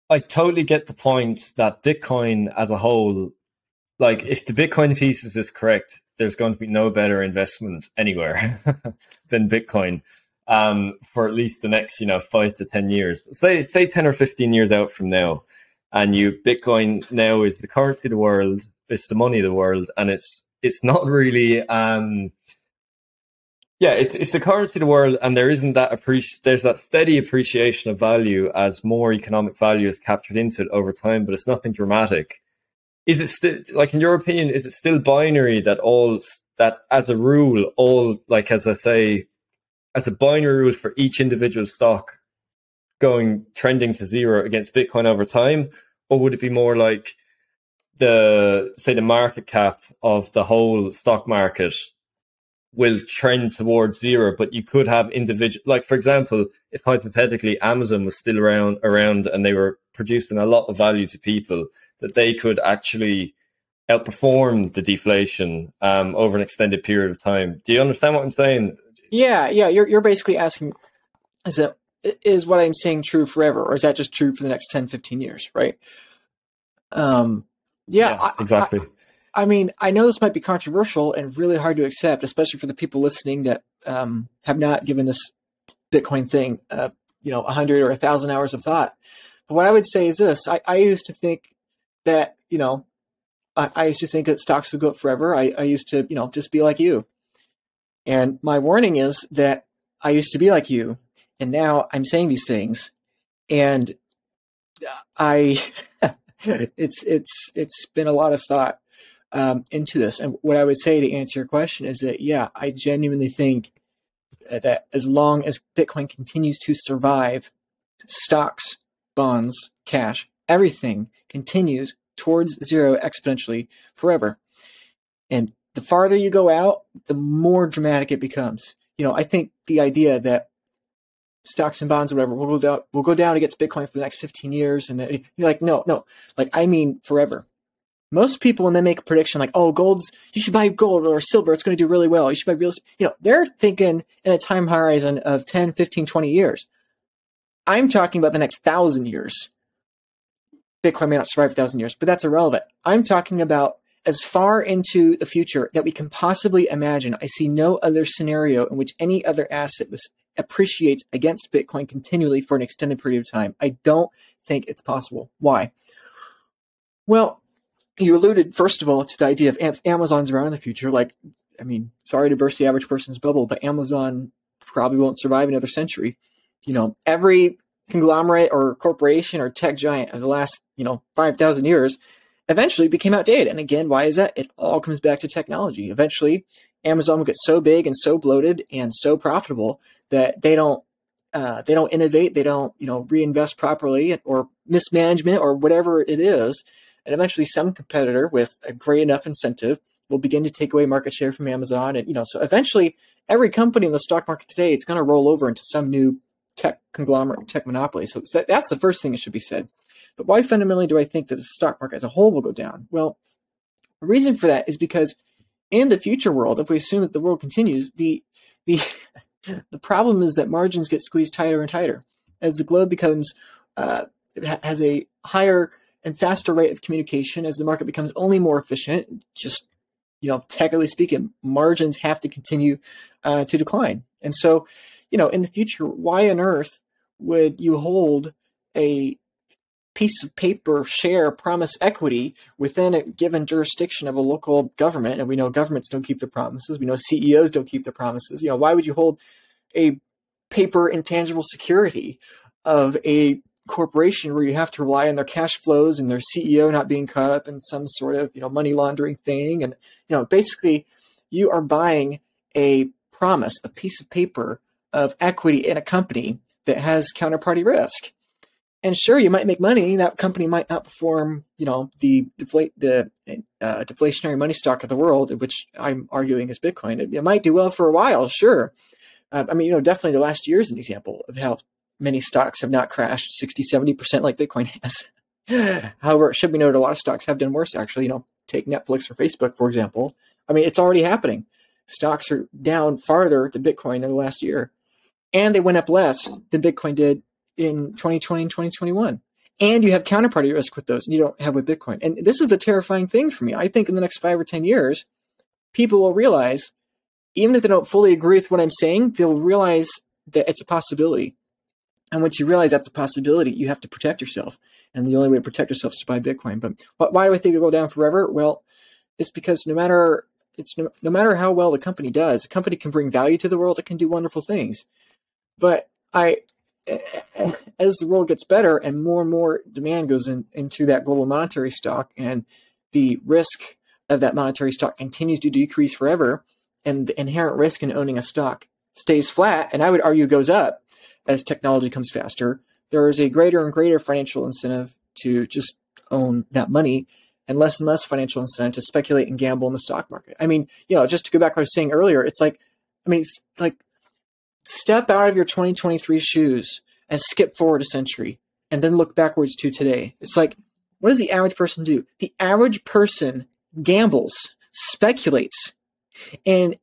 I totally get the point that Bitcoin as a whole, like if the Bitcoin thesis is correct, there's going to be no better investment anywhere than Bitcoin for at least the next, 5 to 10 years. Say 10 or 15 years out from now, and you Bitcoin now is the currency of the world, it's the money of the world, and it's not really yeah, it's the currency of the world, and there isn't that there's that steady appreciation of value as more economic value is captured into it over time, but it's nothing dramatic. Is it still, like, in your opinion, is it still binary that that as a rule, all, like, as I say, as a binary rule for each individual stock going trending to zero against Bitcoin over time? Or would it be more like the market cap of the whole stock market will trend towards zero, but you could have individual, like, for example, if hypothetically Amazon was still around and they were producing a lot of value to people, that they could actually outperform the deflation over an extended period of time. Do you understand what I'm saying? Yeah. You're basically asking, is what I'm saying true forever, or is that just true for the next 10, 15 years, right? Yeah, exactly. I mean, I know this might be controversial and really hard to accept, especially for the people listening that have not given this Bitcoin thing, 100 or 1,000 hours of thought. But what I would say is this: I used to think that, I used to think that stocks would go up forever. I used to, just be like you. And my warning is that I used to be like you, and now I'm saying these things, and I, it's been a lot of thought into this. And what I would say to answer your question is that, yeah, I genuinely think that as long as Bitcoin continues to survive, stocks, bonds, cash, everything continues towards zero exponentially forever. And the farther you go out, the more dramatic it becomes. I think the idea that stocks and bonds or whatever will go down against Bitcoin for the next 15 years, and you're like, no, like, I mean forever. Most people, when they make a prediction like, oh, you should buy gold or silver, it's going to do really well, you should buy real estate, they're thinking in a time horizon of 10, 15, 20 years. I'm talking about the next 1,000 years. Bitcoin may not survive 1,000 years, but that's irrelevant. I'm talking about as far into the future that we can possibly imagine. I see no other scenario in which any other asset appreciates against Bitcoin continually for an extended period of time. I don't think it's possible. Why? Well, you alluded, first of all, to the idea of Amazon's around in the future. Like, I mean, sorry to burst the average person's bubble, but Amazon probably won't survive another century. Every conglomerate or corporation or tech giant of the last, 5,000 years eventually became outdated. And again, why is that? It all comes back to technology. Eventually, Amazon will get so big and so bloated and so profitable that they don't innovate, they don't, reinvest properly, or mismanagement or whatever it is. And eventually some competitor with a great enough incentive will begin to take away market share from Amazon. And, so eventually every company in the stock market today, it's going to roll over into some new tech conglomerate, tech monopoly. So that's the first thing that should be said. But why fundamentally do I think that the stock market as a whole will go down? Well, the reason for that is because in the future world, if we assume that the world continues, the problem is that margins get squeezed tighter and tighter as the globe becomes has a higher and faster rate of communication, as the market becomes only more efficient. Just, technically speaking, margins have to continue to decline. And so, in the future, why on earth would you hold a piece of paper share promise equity within a given jurisdiction of a local government? And we know governments don't keep their promises. We know CEOs don't keep their promises. Why would you hold a paper intangible security of a corporation where you have to rely on their cash flows and their CEO not being caught up in some sort of, money laundering thing? And, basically you are buying a promise, a piece of paper of equity in a company that has counterparty risk. And sure, you might make money. That company might outperform, the deflationary money stock of the world, which I'm arguing is Bitcoin. It might do well for a while, sure. Definitely the last year is an example of how many stocks have not crashed 60, 70% like Bitcoin has. However, it should be noted, a lot of stocks have done worse, actually. Take Netflix or Facebook, for example. It's already happening. Stocks are down farther to Bitcoin in the last year, and they went up less than Bitcoin did in 2020 and 2021. And you have counterparty risk with those, and you don't have with Bitcoin. And this is the terrifying thing for me. I think in the next 5 or 10 years, people will realize, even if they don't fully agree with what I'm saying, they'll realize that it's a possibility. And once you realize that's a possibility, you have to protect yourself. And the only way to protect yourself is to buy Bitcoin. But why do I think it'll go down forever? Well, it's because no matter how well the company does, a company can bring value to the world. It can do wonderful things. But as the world gets better and more demand goes into that global monetary stock, and the risk of that monetary stock continues to decrease forever, and the inherent risk in owning a stock stays flat, and I would argue goes up as technology comes faster, there is a greater and greater financial incentive to just own that money, and less financial incentive to speculate and gamble in the stock market. I mean, just to go back to what I was saying earlier, it's like step out of your 2023 shoes and skip forward a century and then look backwards to today. It's like, what does the average person do? The average person gambles, speculates, and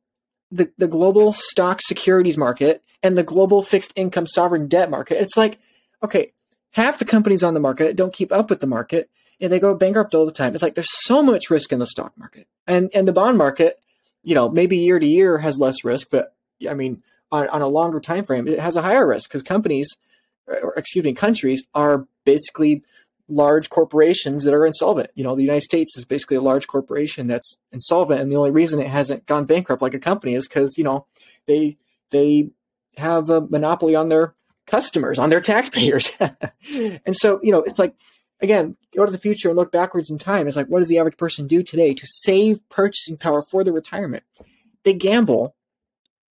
the global stock securities market and the global fixed income sovereign debt market. It's like, okay, half the companies on the market don't keep up with the market, and they go bankrupt all the time. It's like there's so much risk in the stock market. And the bond market, maybe year to year has less risk, but I mean, on a longer time frame, it has a higher risk because countries are basically large corporations that are insolvent. The United States is basically a large corporation that's insolvent, and the only reason it hasn't gone bankrupt like a company is because they have a monopoly on their customers, on their taxpayers. And so it's like, again, go to the future and look backwards in time. It's like, what does the average person do today to save purchasing power for their retirement? They gamble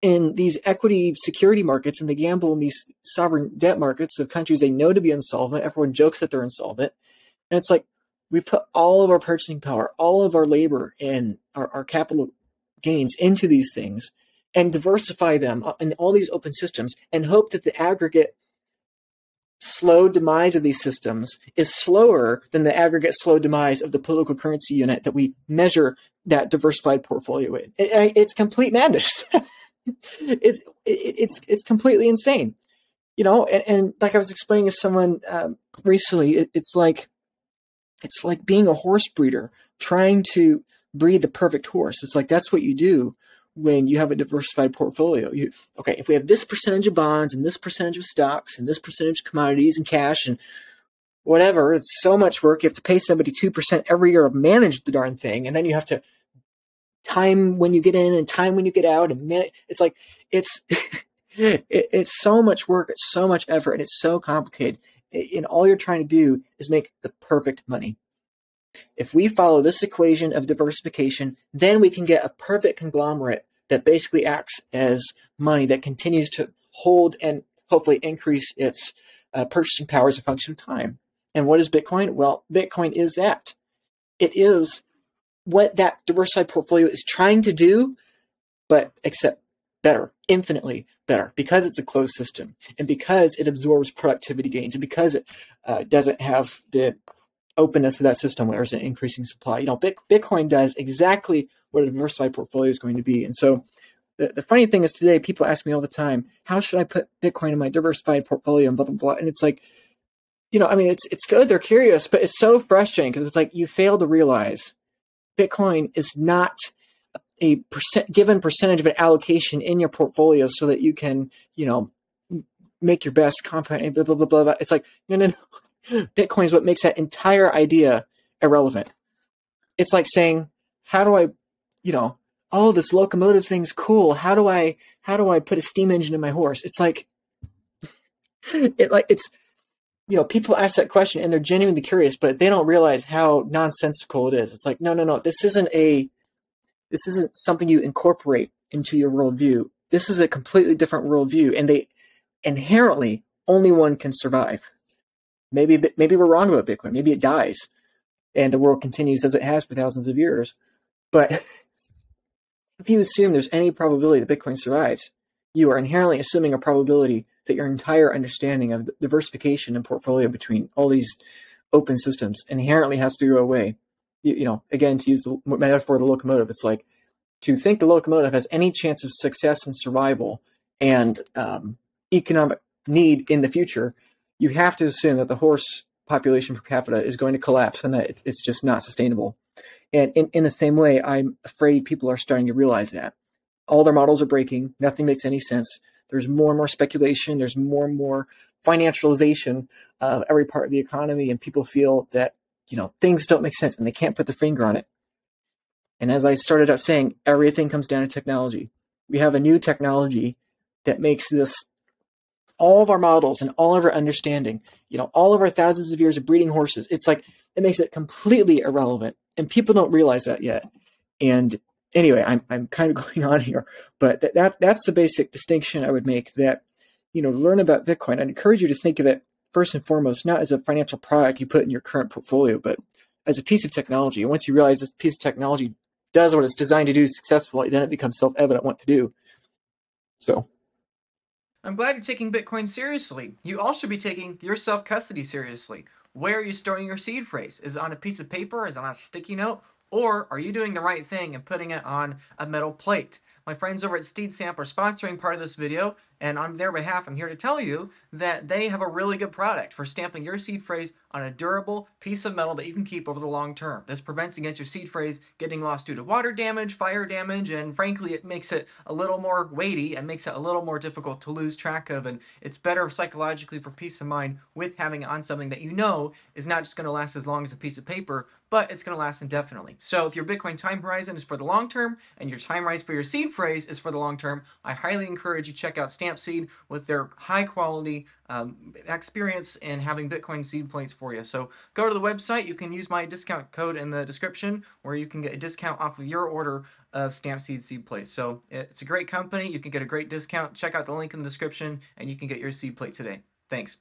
in these equity security markets, and they gamble in these sovereign debt markets of countries they know to be insolvent. Everyone jokes that they're insolvent. And it's like, we put all of our purchasing power, all of our labor, and our capital gains into these things and diversify them in all these open systems and hope that the aggregate slow demise of these systems is slower than the aggregate slow demise of the political currency unit that we measure that diversified portfolio in. It's complete madness. It's completely insane, and like I was explaining to someone recently, it's like being a horse breeder trying to breed the perfect horse. It's like, that's what you do when you have a diversified portfolio. If we have this percentage of bonds and this percentage of stocks and this percentage of commodities and cash and whatever, it's so much work. You have to pay somebody 2% every year to manage the darn thing, and then you have to time when you get in and time when you get out, and it's like it's so much work, it's so much effort, and it's so complicated. And all you're trying to do is make the perfect money. If we follow this equation of diversification, then we can get a perfect conglomerate that basically acts as money that continues to hold and hopefully increase its purchasing power as a function of time. And what is Bitcoin? Well, Bitcoin is that. It is what that diversified portfolio is trying to do, but except better, infinitely better, because it's a closed system and because it absorbs productivity gains and because it doesn't have the openness of that system where there's an increasing supply. Bitcoin does exactly what a diversified portfolio is going to be. And so the funny thing is, today people ask me all the time, how should I put Bitcoin in my diversified portfolio and blah, blah, blah. And it's like, it's good. They're curious, but it's so frustrating because it's like, you fail to realize Bitcoin is not a given percentage of an allocation in your portfolio so that you can, make your best compound, blah, blah, blah, blah, blah. It's like, no. Bitcoin is what makes that entire idea irrelevant. It's like saying, how do I, this locomotive thing's cool. How do I put a steam engine in my horse? It's like, people ask that question and they're genuinely curious, but they don't realize how nonsensical it is. It's like, no, this isn't something you incorporate into your worldview. This is a completely different worldview, and they inherently only one can survive. Maybe we're wrong about Bitcoin. Maybe it dies and the world continues as it has for thousands of years. But if you assume there's any probability that Bitcoin survives, you are inherently assuming a probability that your entire understanding of diversification and portfolio between all these open systems inherently has to go away. Again, to use the metaphor of the locomotive, it's like, to think the locomotive has any chance of success and survival and economic need in the future, you have to assume that the horse population per capita is going to collapse and that it's just not sustainable. And in the same way, I'm afraid people are starting to realize that. All their models are breaking. Nothing makes any sense. There's more and more speculation. There's more and more financialization of every part of the economy. And people feel that, things don't make sense and they can't put their finger on it. And as I started out saying, everything comes down to technology. We have a new technology that makes this, all of our models and all of our understanding, all of our thousands of years of breeding horses, it's like, it makes it completely irrelevant. And people don't realize that yet. And anyway, I'm kind of going on here, but that's the basic distinction I would make, that, learn about Bitcoin. I'd encourage you to think of it first and foremost, not as a financial product you put in your current portfolio, but as a piece of technology. And once you realize this piece of technology does what it's designed to do successfully, then it becomes self-evident what to do. So I'm glad you're taking Bitcoin seriously. You all should be taking your self-custody seriously. Where are you storing your seed phrase? Is it on a piece of paper? Is it on a sticky note? Or are you doing the right thing and putting it on a metal plate? My friends over at SteedStamp are sponsoring part of this video, and on their behalf, I'm here to tell you that they have a really good product for stamping your seed phrase on a durable piece of metal that you can keep over the long term. This prevents against your seed phrase getting lost due to water damage, fire damage, and frankly, it makes it a little more weighty and makes it a little more difficult to lose track of, and it's better psychologically for peace of mind with having it on something that you know is not just going to last as long as a piece of paper, but it's going to last indefinitely. So if your Bitcoin time horizon is for the long term and your time horizon for your seed phrase is for the long term, I highly encourage you check out StampSeed with their high quality experience in having Bitcoin seed plates for you. So go to the website. You can use my discount code in the description where you can get a discount off of your order of StampSeed seed plates. So it's a great company. You can get a great discount. Check out the link in the description and you can get your seed plate today. Thanks.